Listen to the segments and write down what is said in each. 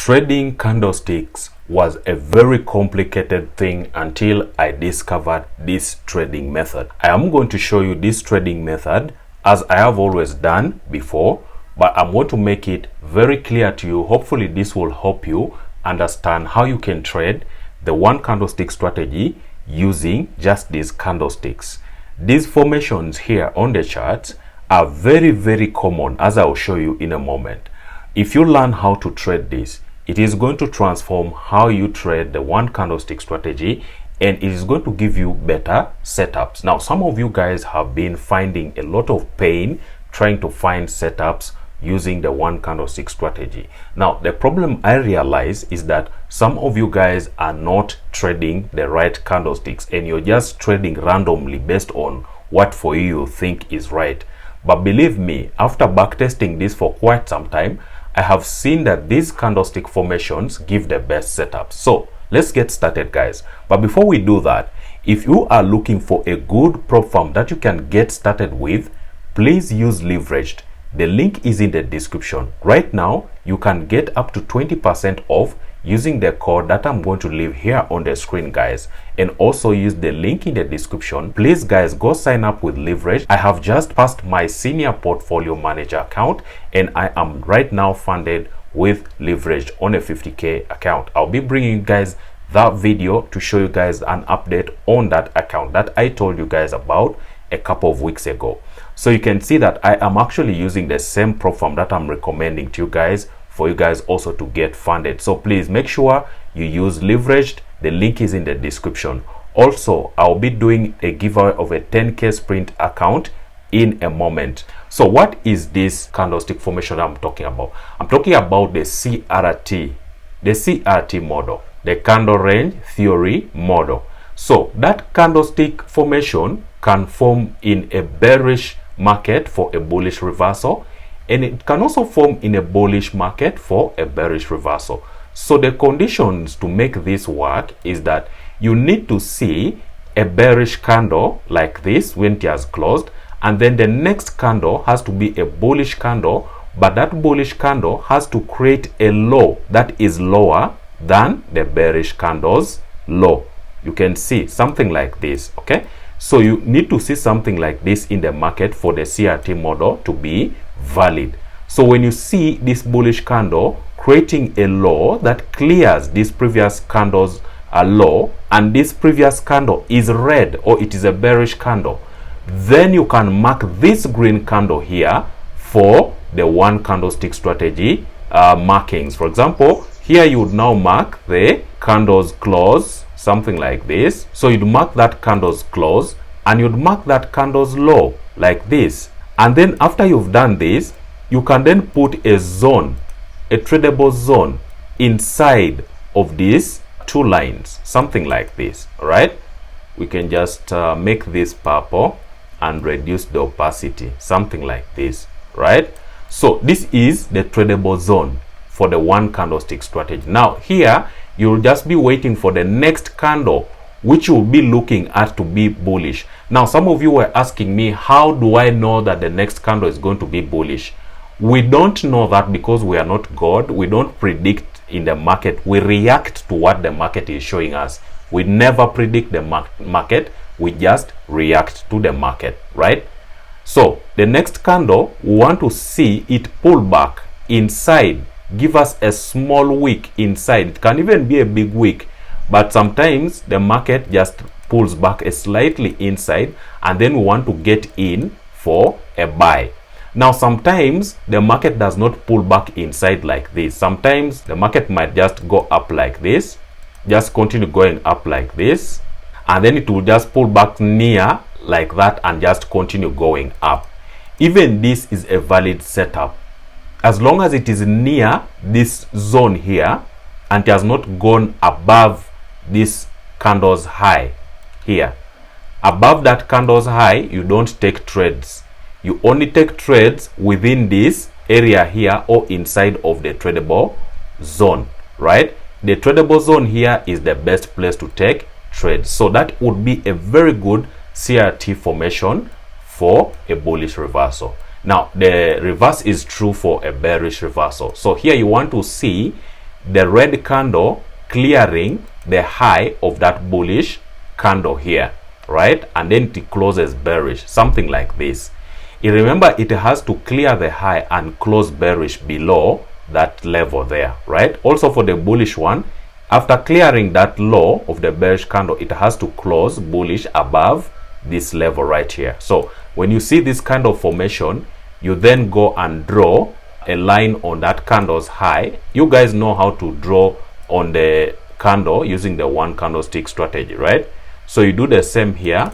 Trading candlesticks was a very complicated thing until I discovered this trading method. I am going to show you this trading method as I have always done before, but I'm going to make it very clear to you. Hopefully this will help you understand how you can trade the one candlestick strategy using just these candlesticks. These formations here on the charts are very common, as I'll show you in a moment. If you learn how to trade this, it is going to transform how you trade the one candlestick strategy, and it is going to give you better setups. Now, some of you guys have been finding a lot of pain trying to find setups using the one candlestick strategy. Now, the problem I realize is that some of you guys are not trading the right candlesticks and you're just trading randomly based on what for you think is right. But believe me, after backtesting this for quite some time, I have seen that these candlestick formations give the best setups. So let's get started, guys. But before we do that, if you are looking for a good prop firm that you can get started with, please use Leveraged. The link is in the description. Right now, you can get up to 20% off using the code that I'm going to leave here on the screen, guys, and also use the link in the description. Please, guys, go sign up with Leverage. I have just passed my senior portfolio manager account and I am right now funded with Leverage on a 50k account. I'll be bringing you guys that video to show you guys an update on that account that I told you guys about a couple of weeks ago. So you can see that I am actually using the same prop firm that I'm recommending to you guys for you guys also to get funded. So please make sure you use Leveraged. The link is in the description. Also, I'll be doing a giveaway of a 10k sprint account in a moment. So what is this candlestick formation I'm talking about? I'm talking about the CRT model, the candle range theory model. So that candlestick formation can form in a bearish market for a bullish reversal, and it can also form in a bullish market for a bearish reversal. So the conditions to make this work is that you need to see a bearish candle like this when it has closed, and then the next candle has to be a bullish candle, but that bullish candle has to create a low that is lower than the bearish candle's low. You can see something like this, okay? So you need to see something like this in the market for the CRT model to be valid. So when you see this bullish candle creating a low that clears this previous candle's low, and this previous candle is red or it is a bearish candle, then you can mark this green candle here for the one candlestick strategy markings. For example, here you would now mark the candle's close, something like this. So you'd mark that candle's close and you'd mark that candle's low like this. And then after you've done this, you can then put a zone, a tradable zone inside of these two lines, something like this. All right, we can just make this purple and reduce the opacity, something like this, right? So this is the tradable zone for the one candlestick strategy. Now here you'll just be waiting for the next candle which you'll be looking at to be bullish. Now some of you were asking me, how do I know that the next candle is going to be bullish? We don't know that because we are not God. We don't predict in the market. We react to what the market is showing us. We never predict the market. We just react to the market, right? So the next candle, we want to see it pull back inside, give us a small wick inside. It can even be a big wick, but sometimes the market just pulls back a slightly inside, and then we want to get in for a buy. Now sometimes the market does not pull back inside like this. Sometimes the market might just go up like this, just continue going up like this, and then it will just pull back near like that and just continue going up. Even this is a valid setup as long as it is near this zone here and it has not gone above this candle's high here. Above that candle's high, you don't take trades. You only take trades within this area here or inside of the tradable zone, right? The tradable zone here is the best place to take trades. So that would be a very good CRT formation for a bullish reversal. Now the reverse is true for a bearish reversal. So here you want to see the red candle clearing the high of that bullish candle here, right? And then it closes bearish, something like this. You remember, it has to clear the high and close bearish below that level there, right? Also for the bullish one, after clearing that low of the bearish candle, it has to close bullish above this level right here. So when you see this kind of formation, you then go and draw a line on that candle's high. You guys know how to draw on the candle using the one candlestick strategy, right? So you do the same here,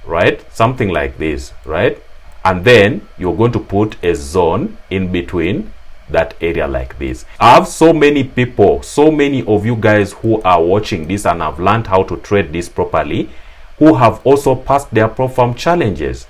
right? Something like this, right? And then you're going to put a zone in between that area like this. I have so many people, so many of you guys who are watching this and have learned how to trade this properly, who have also passed their pro-farm challenges,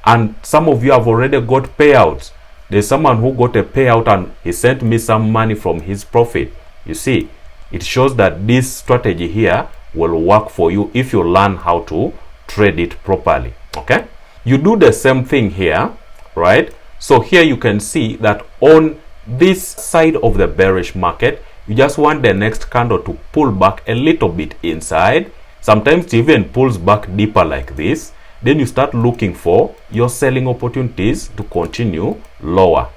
and some of you have already got payouts. There's someone who got a payout and he sent me some money from his profit. You see, it shows that this strategy here will work for you if you learn how to trade it properly. Okay, you do the same thing here, right? So here you can see that on this side of the bearish market, you just want the next candle to pull back a little bit inside. Sometimes it even pulls back deeper like this. Then you start looking for your selling opportunities to continue lower.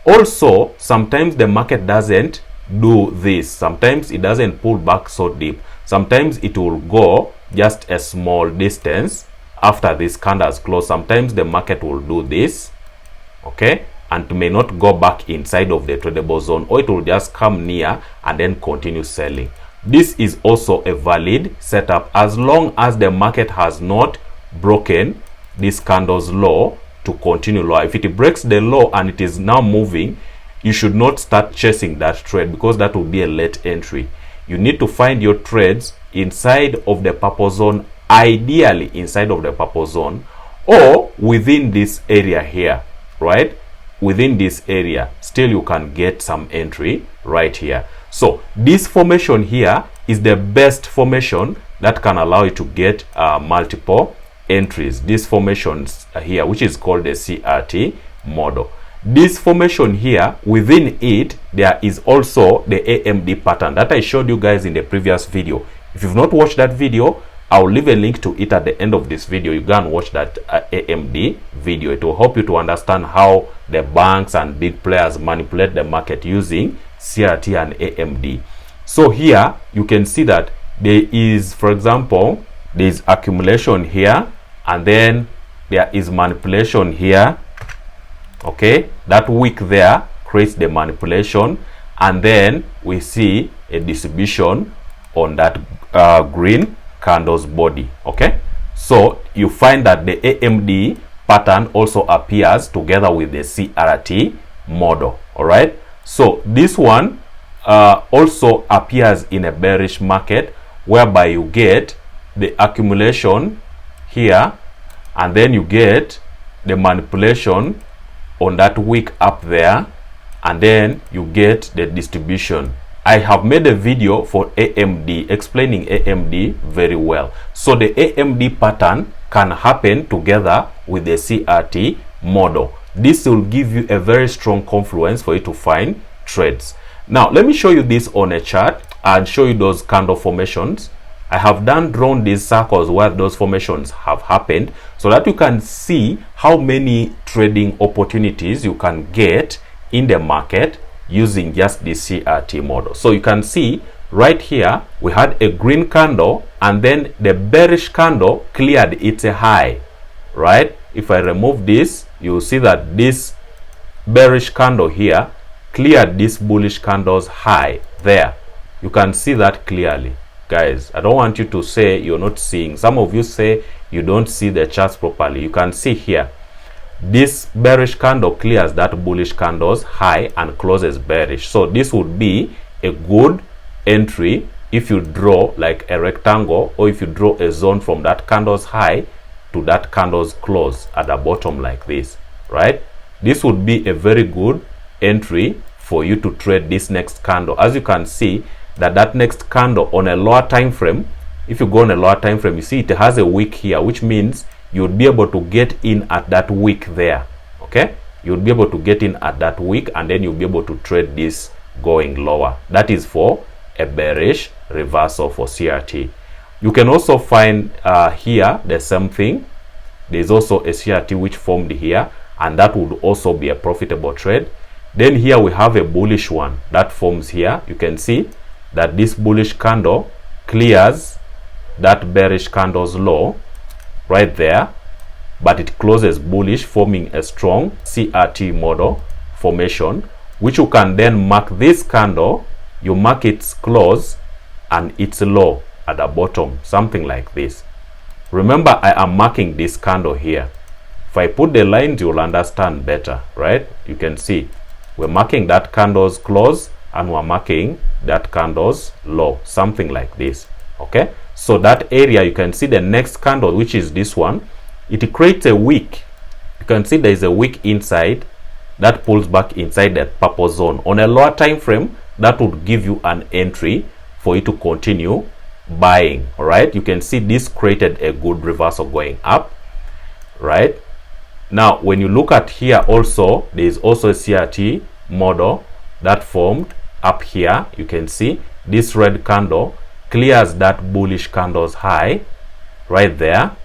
Also, sometimes the market doesn't do this. Sometimes it doesn't pull back so deep. Sometimes it will go just a small distance after this candle has closed. Sometimes the market will do this, okay, and may not go back inside of the tradable zone, or it will just come near and then continue selling. This is also a valid setup as long as the market has not broken this candle's low to continue lower. If it breaks the low and it is now moving, you should not start chasing that trade, because that will be a late entry. You need to find your trades inside of the purple zone, ideally inside of the purple zone, or within this area here, right? Within this area, still you can get some entry right here. So this formation here is the best formation that can allow you to get multiple entries. This formation here, which is called the CRT model. This formation here, within it, there is also the AMD pattern that I showed you guys in the previous video. If you've not watched that video, I'll leave a link to it at the end of this video. You can watch that AMD video. It will help you to understand how the banks and big players manipulate the market using CRT and AMD. So here you can see that there is, for example, there is accumulation here, and then there is manipulation here. Okay, that wick there creates the manipulation, and then we see a distribution on that green candle's body. Okay, so you find that the AMD pattern also appears together with the CRT model. All right, so this one also appears in a bearish market, whereby you get the accumulation here, and then you get the manipulation on that wick up there, and then you get the distribution. I have made a video for AMD explaining AMD very well. So the AMD pattern can happen together with the CRT model. This will give you a very strong confluence for you to find trades. Now let me show you this on a chart and show you those candle formations. I have drawn these circles where those formations have happened, so that you can see how many trading opportunities you can get in the market using just the CRT model. So you can see right here we had a green candle, and then the bearish candle cleared its high, right? If I remove this, you will see that this bearish candle here cleared this bullish candle's high there. You can see that clearly. Guys, I don't want you to say you're not seeing. Some of you say you don't see the charts properly. You can see here, this bearish candle clears that bullish candle's high and closes bearish. So this would be a good entry if you draw like a rectangle, or if you draw a zone from that candle's high to that candle's close at the bottom like this, right? This would be a very good entry for you to trade this next candle. As you can see, that next candle on a lower time frame, if you go on a lower time frame, you see it has a wick here, which means you would be able to get in at that wick there. Okay, you would be able to get in at that wick, and then you'll be able to trade this going lower. That is for a bearish reversal for CRT. You can also find here the same thing. There's also a CRT which formed here, and that would also be a profitable trade. Then here we have a bullish one that forms here. You can see that this bullish candle clears that bearish candle's low right there, but it closes bullish, forming a strong CRT model formation, which you can then mark this candle. You mark its close and its low at the bottom, something like this. Remember, I am marking this candle here. If I put the lines, you'll understand better, right? You can see we're marking that candle's close and we're marking that candle's low, something like this. Okay, so that area, you can see the next candle, which is this one, it creates a wick. You can see there is a wick inside that pulls back inside that purple zone. On a lower time frame, that would give you an entry for you to continue buying. All right, you can see this created a good reversal going up. Right now, when you look at here also, there is also a CRT model that formed up here. You can see this red candle clears that bullish candle's high right there,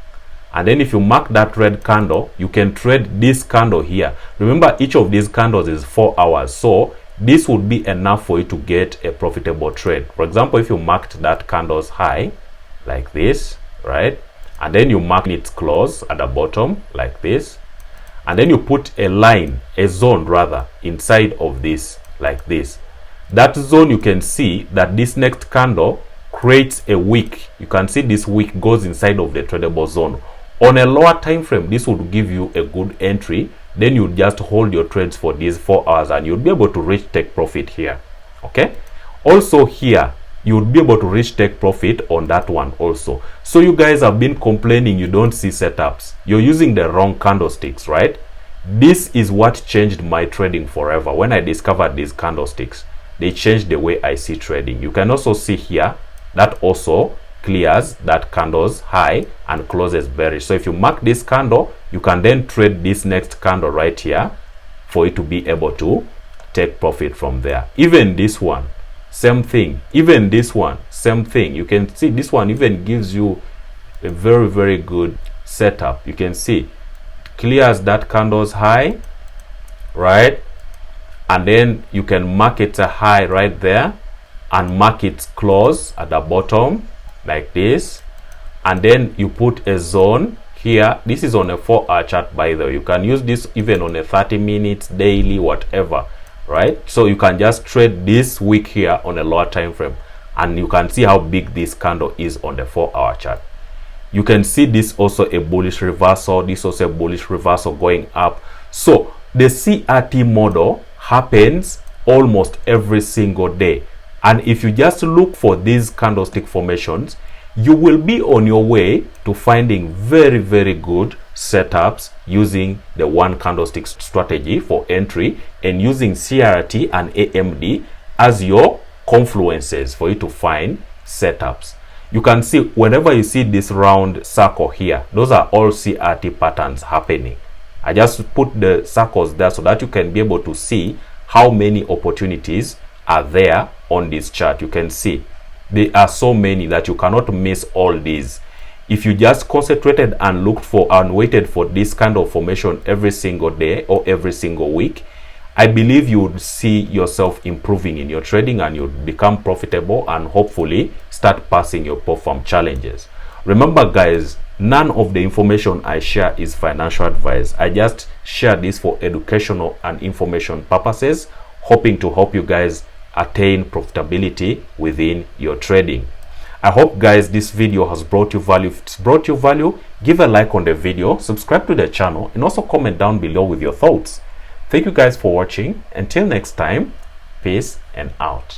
and then if you mark that red candle, you can trade this candle here. Remember, each of these candles is 4 hours, so this would be enough for you to get a profitable trade. For example, if you marked that candle's high like this, right, and then you mark its close at the bottom like this, and then you put a line, a zone rather, inside of this like this, that zone, you can see that this next candle creates a wick. You can see this wick goes inside of the tradable zone. On a lower time frame, this would give you a good entry. Then you just hold your trades for these 4 hours and you'll be able to reach take profit here. Okay, also here you would be able to reach take profit on that one also. So you guys have been complaining you don't see setups, you're using the wrong candlesticks, right? This is what changed my trading forever. When I discovered these candlesticks, they changed the way I see trading. You can also see here that also clears that candle's high and closes bearish. So if you mark this candle, you can then trade this next candle right here for you to be able to take profit from there. Even this one, same thing. Even this one, same thing. You can see this one even gives you a very, very good setup. You can see clears that candle's high, right? And then you can mark it a high right there and mark its close at the bottom like this, and then you put a zone here. This is on a 4-hour chart, by the way. You can use this even on a 30 minutes, daily, whatever, right? So you can just trade this week here on a lower time frame, and you can see how big this candle is on the 4-hour chart. You can see this also a bullish reversal, this also a bullish reversal going up. So the CRT model happens almost every single day. And if you just look for these candlestick formations, you will be on your way to finding very, very good setups using the one candlestick strategy for entry and using CRT and AMD as your confluences for you to find setups. You can see whenever you see this round circle here, those are all CRT patterns happening. I just put the circles there so that you can be able to see how many opportunities are there on this chart. You can see there are so many that you cannot miss all these. If you just concentrated and looked for and waited for this kind of formation every single day or every single week, I believe you would see yourself improving in your trading and you'd become profitable and hopefully start passing your perform challenges. Remember guys, none of the information I share is financial advice. I just share this for educational and information purposes, hoping to help you guys attain profitability within your trading. I hope guys this video has brought you value. If it's brought you value, give a like on the video, subscribe to the channel, and also comment down below with your thoughts. Thank you guys for watching. Until next time, peace and out.